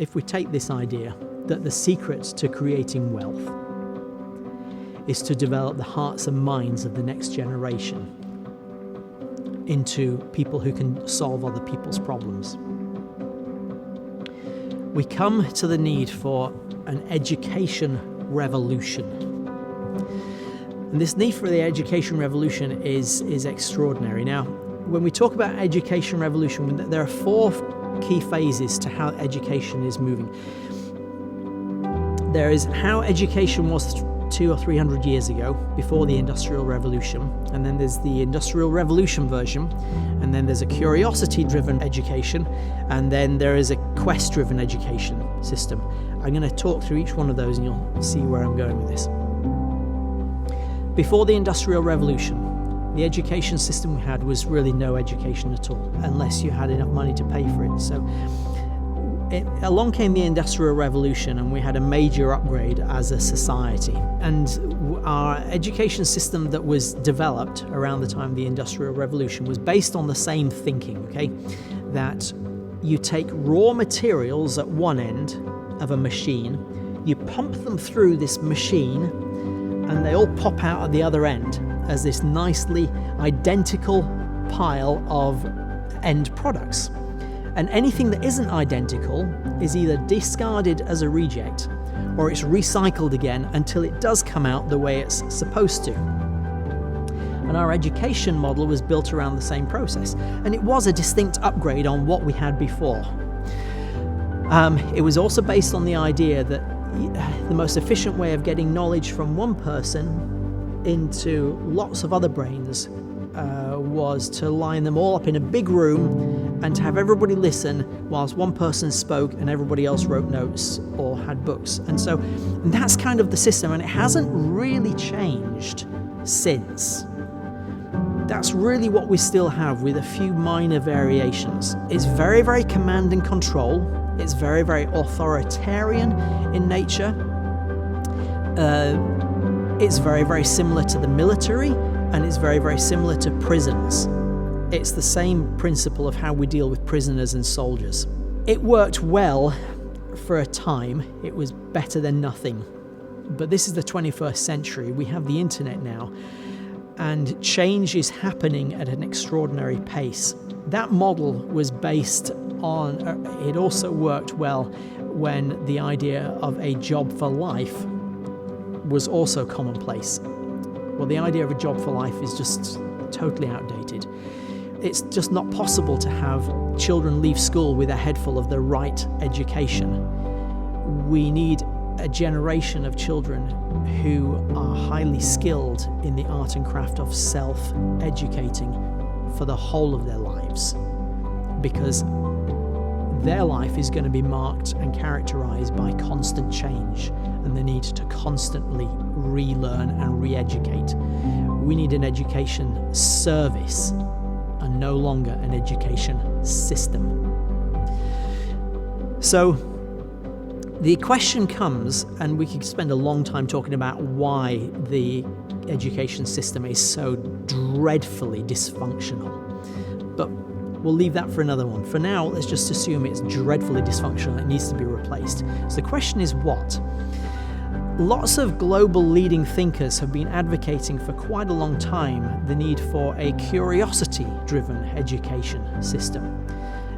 if we take this idea that the secret to creating wealth is to develop the hearts and minds of the next generation into people who can solve other people's problems, we come to the need for an education revolution. And this need for the education revolution is extraordinary. Now, when we talk about education revolution, there are 4 key phases to how education is moving. There is how education was 200 or 300 years ago, before the Industrial Revolution, and then there's the Industrial Revolution version, and then there's a curiosity-driven education, and then there is a quest-driven education system. I'm going to talk through each one of those and you'll see where I'm going with this. Before the Industrial Revolution, the education system we had was really no education at all, unless you had enough money to pay for it. So along came the Industrial Revolution, and we had a major upgrade as a society. And our education system that was developed around the time of the Industrial Revolution was based on the same thinking, okay? That you take raw materials at one end of a machine, you pump them through this machine, and they all pop out at the other end as this nicely identical pile of end products. And anything that isn't identical is either discarded as a reject or it's recycled again until it does come out the way it's supposed to. And our education model was built around the same process. And it was a distinct upgrade on what we had before. It was also based on the idea that the most efficient way of getting knowledge from one person into lots of other brains was to line them all up in a big room and to have everybody listen whilst one person spoke and everybody else wrote notes or had books. And so that's kind of the system, and it hasn't really changed since. That's really what we still have, with a few minor variations. It's very, very command and control. It's very, very authoritarian in nature. It's very, very similar to the military, and it's very, very similar to prisons. It's the same principle of how we deal with prisoners and soldiers. It worked well for a time. It was better than nothing. But this is the 21st century. We have the internet now, and change is happening at an extraordinary pace. That model was based on, it also worked well when the idea of a job for life was also commonplace. Well, the idea of a job for life is just totally outdated. It's just not possible to have children leave school with a head full of the right education. We need a generation of children who are highly skilled in the art and craft of self-educating for the whole of their lives, because their life is going to be marked and characterized by constant change and the need to constantly relearn and re-educate. We need an education service and no longer an education system. So the question comes, and we could spend a long time talking about why the education system is so dreadfully dysfunctional. But we'll leave that for another one. For now, let's just assume it's dreadfully dysfunctional. It needs to be replaced. So the question is what? Lots of global leading thinkers have been advocating for quite a long time the need for a curiosity-driven education system.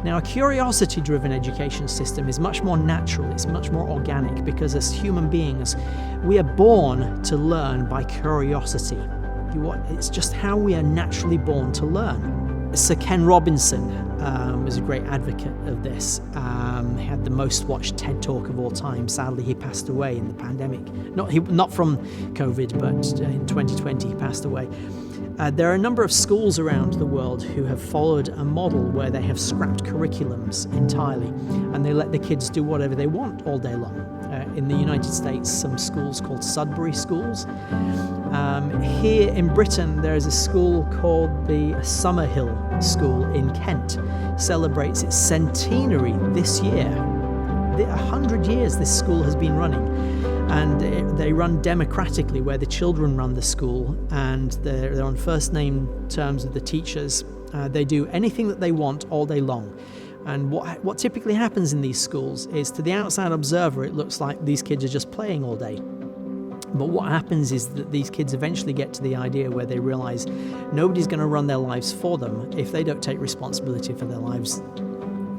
Now, a curiosity-driven education system is much more natural, it's much more organic, because as human beings, we are born to learn by curiosity. It's just how we are naturally born to learn. Sir Ken Robinson was a great advocate of this. He had the most watched TED Talk of all time. Sadly, he passed away in the pandemic. Not from COVID, but in 2020 he passed away. There are a number of schools around the world who have followed a model where they have scrapped curriculums entirely, and they let the kids do whatever they want all day long. In the United States, some schools called Sudbury schools. Here in Britain, there is a school called the Summerhill School in Kent. Celebrates its centenary this year. 100 years this school has been running. And they run democratically, where the children run the school, and they're on first name terms with the teachers. They do anything that they want all day long. And what typically happens in these schools is, to the outside observer, it looks like these kids are just playing all day. But what happens is that these kids eventually get to the idea where they realize nobody's going to run their lives for them. If they don't take responsibility for their lives,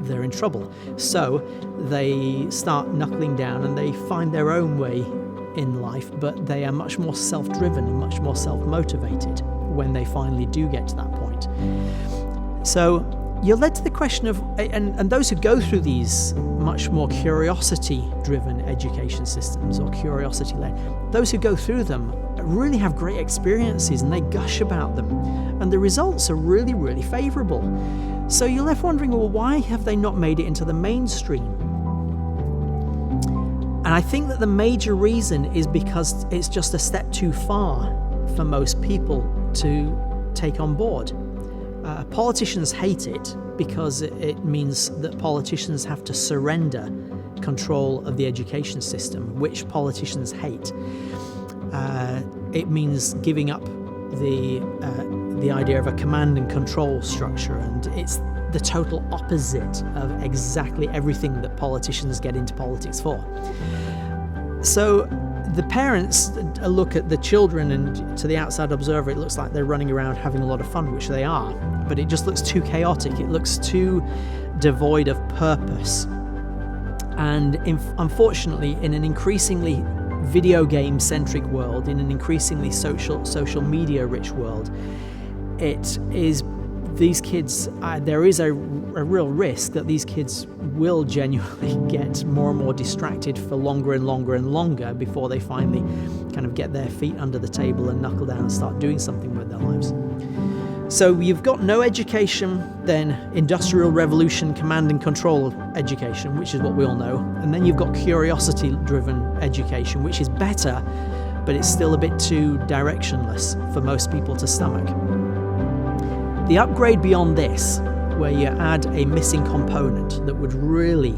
they're in trouble. So they start knuckling down and they find their own way in life, but they are much more self-driven and much more self-motivated when they finally do get to that point. So you're led to the question of, and those who go through these much more curiosity-driven education systems, or curiosity-led, those who go through them really have great experiences and they gush about them, and the results are really, really favourable. So you're left wondering, well, why have they not made it into the mainstream? And I think that the major reason is because it's just a step too far for most people to take on board. Politicians hate it because it means that politicians have to surrender control of the education system, which politicians hate. It means giving up the idea of a command and control structure, and it's the total opposite of exactly everything that politicians get into politics for. So the parents look at the children, and to the outside observer, it looks like they're running around having a lot of fun, which they are, but it just looks too chaotic. It looks too devoid of purpose. And unfortunately, in an increasingly video game-centric world, in an increasingly social media-rich world, it is these kids, there is a real risk that these kids will genuinely get more and more distracted for longer and longer and longer before they finally kind of get their feet under the table and knuckle down and start doing something with their lives. So you've got no education, then industrial revolution, command and control education, which is what we all know. And then you've got curiosity-driven education, which is better, but it's still a bit too directionless for most people to stomach. The upgrade beyond this, where you add a missing component that would really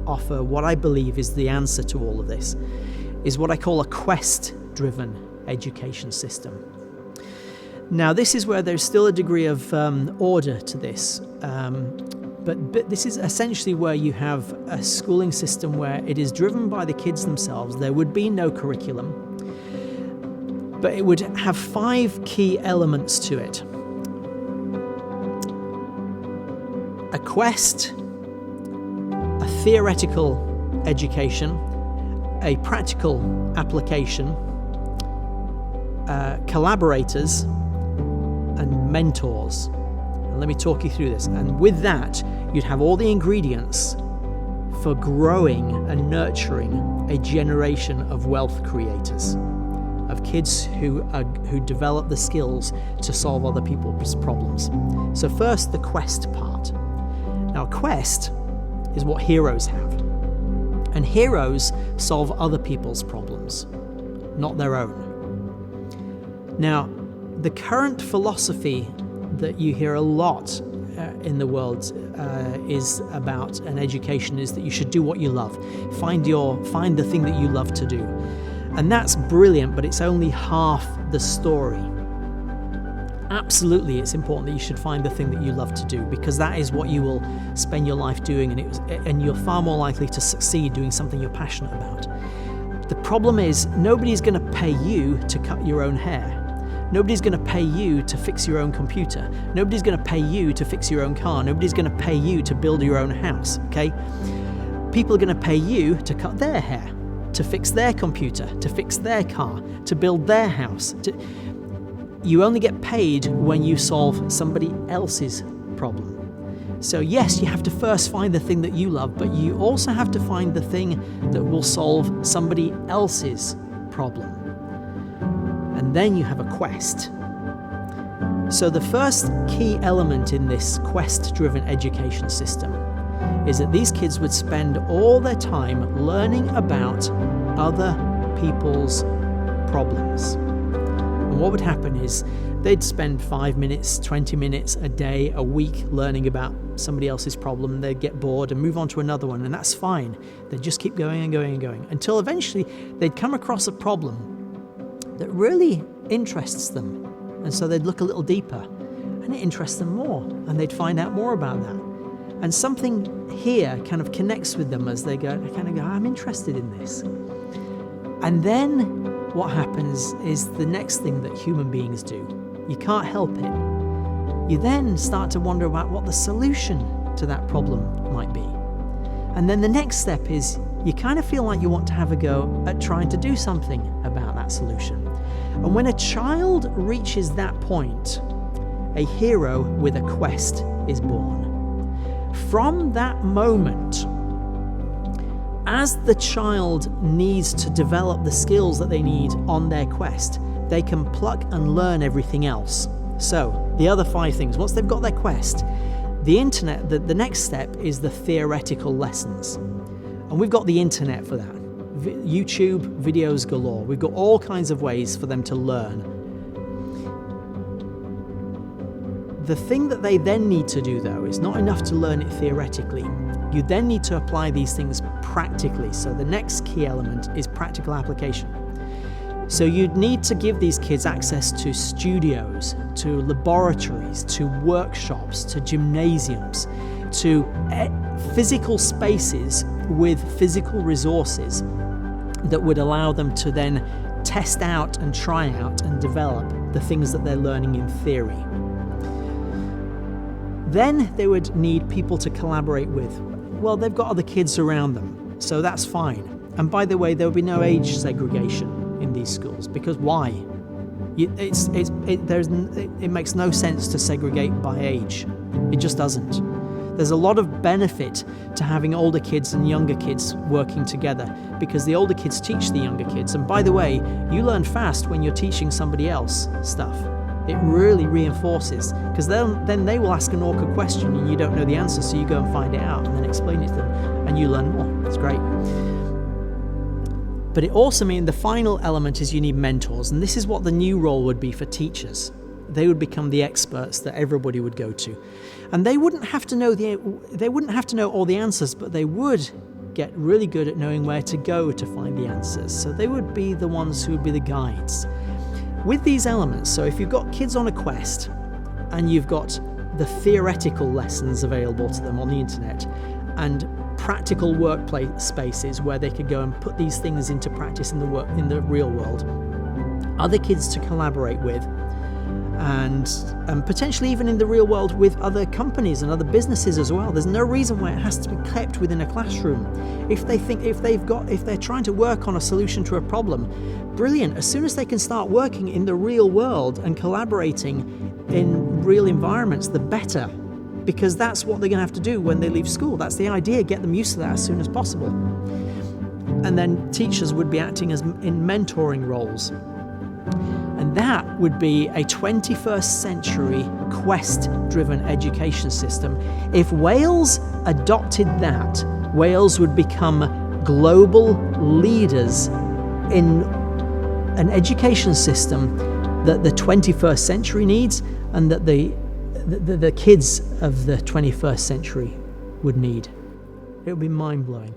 offer what I believe is the answer to all of this, is what I call a quest-driven education system. Now, this is where there's still a degree of order to this, but this is essentially where you have a schooling system where it is driven by the kids themselves. There would be no curriculum, but it would have 5 key elements to it. A quest, a theoretical education, a practical application, collaborators, and mentors. And let me talk you through this. And with that, you'd have all the ingredients for growing and nurturing a generation of wealth creators, of kids who develop the skills to solve other people's problems. So first, the quest part. Now, a quest is what heroes have. And heroes solve other people's problems, not their own. Now, the current philosophy that you hear a lot in the world is about an education is that you should do what you love. Find the thing that you love to do. And that's brilliant, but it's only half the story. Absolutely, it's important that you should find the thing that you love to do, because that is what you will spend your life doing, and you're far more likely to succeed doing something you're passionate about. The problem is, nobody's going to pay you to cut your own hair. Nobody's going to pay you to fix your own computer. Nobody's going to pay you to fix your own car. Nobody's going to pay you to build your own house, okay? People are going to pay you to cut their hair, to fix their computer, to fix their car, to build their house. You only get paid when you solve somebody else's problem. So yes, you have to first find the thing that you love, but you also have to find the thing that will solve somebody else's problem. And then you have a quest. So the first key element in this quest-driven education system is that these kids would spend all their time learning about other people's problems. And what would happen is they'd spend 5 minutes, 20 minutes a day, a week learning about somebody else's problem. They'd get bored and move on to another one, and that's fine. They'd just keep going and going and going until eventually they'd come across a problem that really interests them. And so they'd look a little deeper, and it interests them more, and they'd find out more about that. And something here kind of connects with them as they go, I'm interested in this. And then what happens is the next thing that human beings do. You can't help it. You then start to wonder about what the solution to that problem might be. And then the next step is you kind of feel like you want to have a go at trying to do something about that solution. And when a child reaches that point, a hero with a quest is born. From that moment, as the child needs to develop the skills that they need on their quest, they can pluck and learn everything else. So, the other 5 things, once they've got their quest, the internet, the next step is the theoretical lessons. And we've got the internet for that. YouTube, videos galore. We've got all kinds of ways for them to learn. The thing that they then need to do, though, is not enough to learn it theoretically. You then need to apply these things practically. So the next key element is practical application. So you'd need to give these kids access to studios, to laboratories, to workshops, to gymnasiums, to physical spaces with physical resources that would allow them to then test out and try out and develop the things that they're learning in theory. Then they would need people to collaborate with. Well, they've got other kids around them, so that's fine. And by the way, there will be no age segregation in these schools, because why? It makes no sense to segregate by age. It just doesn't. There's a lot of benefit to having older kids and younger kids working together, because the older kids teach the younger kids. And by the way, you learn fast when you're teaching somebody else stuff. It really reinforces, because then they will ask an awkward question and you don't know the answer, so you go and find it out and then explain it to them, and you learn more. It's great. But it also means the final element is you need mentors, and this is what the new role would be for teachers. They would become the experts that everybody would go to, and they wouldn't have to know all the answers, but they would get really good at knowing where to go to find the answers. So they would be the ones who would be the guides. With these elements, so if you've got kids on a quest and you've got the theoretical lessons available to them on the internet and practical workplace spaces where they could go and put these things into practice in the real world, other kids to collaborate with, and potentially even in the real world with other companies and other businesses as well. There's no reason why it has to be kept within a classroom. If they're trying to work on a solution to a problem, brilliant. As soon as they can start working in the real world and collaborating in real environments, the better, because that's what they're going to have to do when they leave school. That's the idea. Get them used to that as soon as possible. And then teachers would be acting as in mentoring roles. And that would be a 21st century quest-driven education system. If Wales adopted that, Wales would become global leaders in an education system that the 21st century needs, and that the kids of the 21st century would need. It would be mind-blowing.